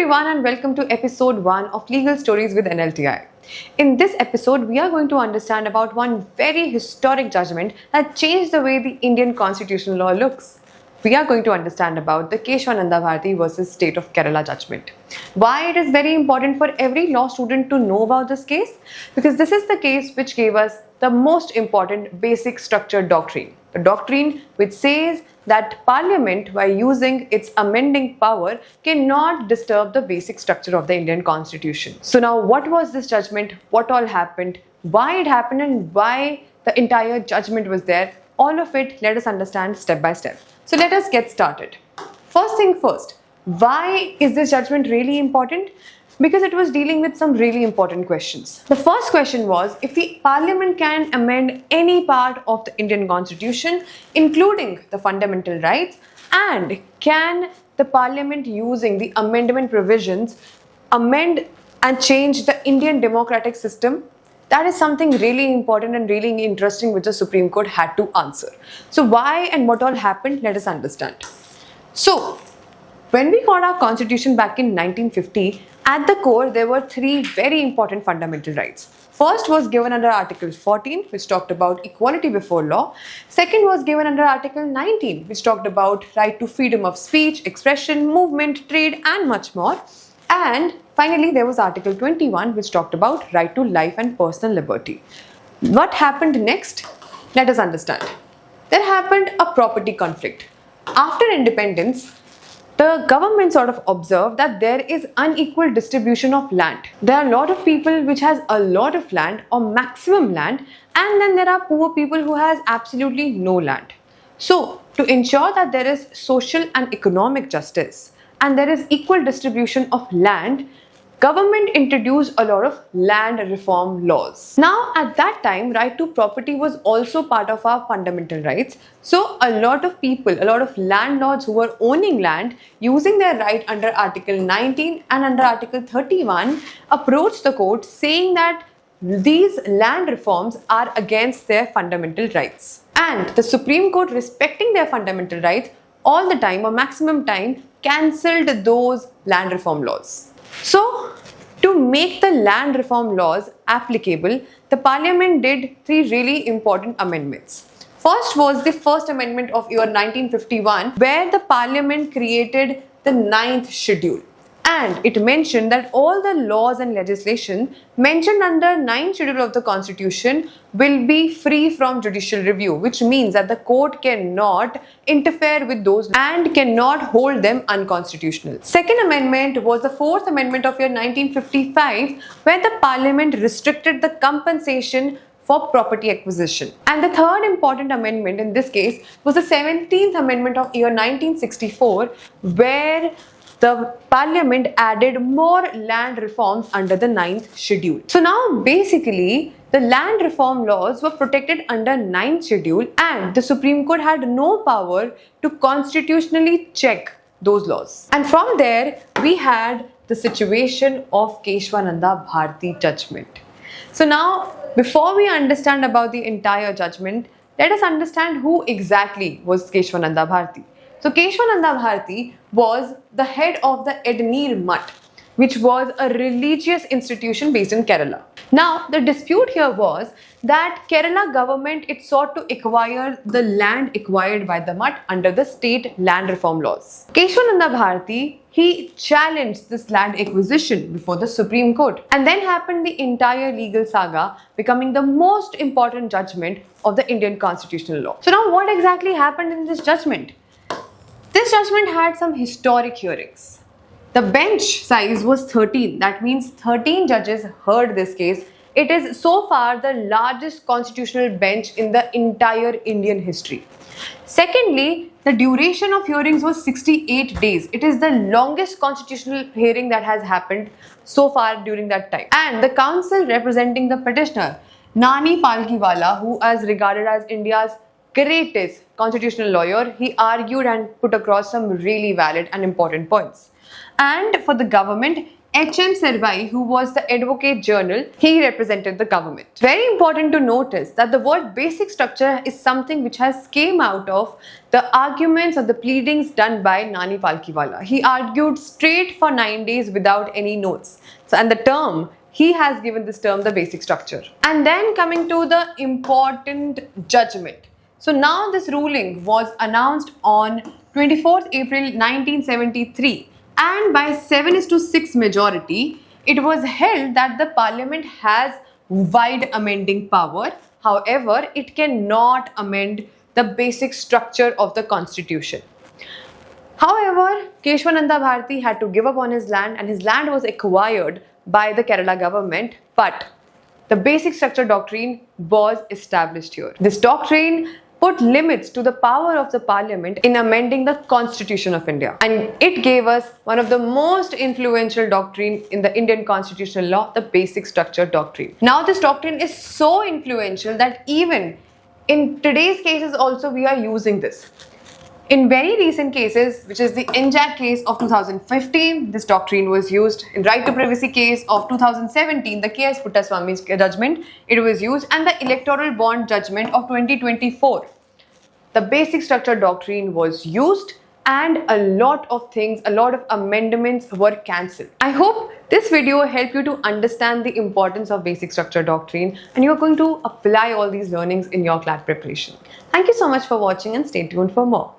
everyone and welcome to episode 1 of Legal Stories with NLTI. In this episode, we are going to understand about one very historic judgment that changed the way the Indian constitutional law looks. We are going to understand about the Keshwananda Bharati versus State of Kerala judgment. Why it is very important for every law student to know about this case? Because this is the case which gave us the most important basic structured doctrine. The doctrine which says that Parliament, by using its amending power, cannot disturb the basic structure of the Indian Constitution. So now, what was this judgment? What all happened? Why it happened and why the entire judgment was there? All of it, let us understand step by step. So let us get started. First thing first, why is this judgment really important? Because it was dealing with some really important questions. The first question was if the Parliament can amend any part of the Indian Constitution, including the fundamental rights, and can the Parliament, using the amendment provisions, amend and change the Indian democratic system? That is something really important and really interesting which the Supreme Court had to answer. So why and what all happened, let us understand. So, when we got our constitution back in 1950, at the core there were three very important fundamental rights. First was given under Article 14, which talked about equality before law. Second was given under Article 19, which talked about right to freedom of speech, expression, movement, trade, and much more. And finally, there was Article 21, which talked about right to life and personal liberty. What happened next? Let us understand. There happened a property conflict. After independence, the government sort of observed that there is unequal distribution of land. There are a lot of people which has a lot of land or maximum land, and then there are poor people who has absolutely no land. So, to ensure that there is social and economic justice and there is equal distribution of land, government introduced a lot of land reform laws. Now, at that time, right to property was also part of our fundamental rights. So, a lot of people, a lot of landlords who were owning land, using their right under Article 19 and under Article 31, approached the court saying that these land reforms are against their fundamental rights. And the Supreme Court, respecting their fundamental rights, all the time or maximum time, cancelled those land reform laws. So, to make the land reform laws applicable, the Parliament did three really important amendments. First was the First Amendment of year 1951, where the Parliament created the 9th schedule. And it mentioned that all the laws and legislation mentioned under 9th schedule of the Constitution will be free from judicial review, which means that the court cannot interfere with those and cannot hold them unconstitutional. Second amendment was the Fourth Amendment of year 1955, where the Parliament restricted the compensation for property acquisition. And the third important amendment in this case was the 17th Amendment of year 1964, where the Parliament added more land reforms under the 9th schedule. So now basically the land reform laws were protected under 9th schedule and the Supreme Court had no power to constitutionally check those laws. And from there we had the situation of Keshwananda Bharati judgment. So now, before we understand about the entire judgment, let us understand who exactly was Keshwananda Bharati. So Keshwananda Bharati was the head of the Ednir Mutt, which was a religious institution based in Kerala. Now, the dispute here was that Kerala government, it sought to acquire the land acquired by the Mutt under the state land reform laws. Keshwananda Bharati, he challenged this land acquisition before the Supreme Court. And then happened the entire legal saga, becoming the most important judgment of the Indian constitutional law. So now what exactly happened in this judgment? This judgment had some historic hearings. The bench size was 13. That means 13 judges heard this case. It is so far the largest constitutional bench in the entire Indian history. Secondly, the duration of hearings was 68 days. It is the longest constitutional hearing that has happened so far during that time. And the counsel representing the petitioner, Nani Palkiwala, who is regarded as India's greatest constitutional lawyer, he argued and put across some really valid and important points. And for the government, H.M. Servai, who was the Advocate General, he represented the government. Very important to notice that the word basic structure is something which has came out of the arguments or the pleadings done by Nani Palkhiwala. He argued straight for 9 days without any notes. So, and the term, he has given this term the basic structure. And then coming to the important judgment. So now this ruling was announced on 24th April 1973, and by 7:6 majority, it was held that the parliament has wide amending power. However, it cannot amend the basic structure of the constitution. However, Keshwananda Bharati had to give up on his land, and his land was acquired by the Kerala government, but the basic structure doctrine was established here. This doctrine put limits to the power of the parliament in amending the constitution of India, and it gave us one of the most influential doctrine in the Indian constitutional law, the basic structure doctrine. Now this doctrine is so influential that even in today's cases also we are using this. In very recent cases, which is the NJAC case of 2015, this doctrine was used. In right to privacy case of 2017, the K.S. Puttaswamy's judgment, it was used, and the electoral bond judgment of 2024. The basic structure doctrine was used, and a lot of things, a lot of amendments were cancelled. I hope this video helped you to understand the importance of basic structure doctrine, and you're going to apply all these learnings in your CLAT preparation. Thank you so much for watching, and stay tuned for more.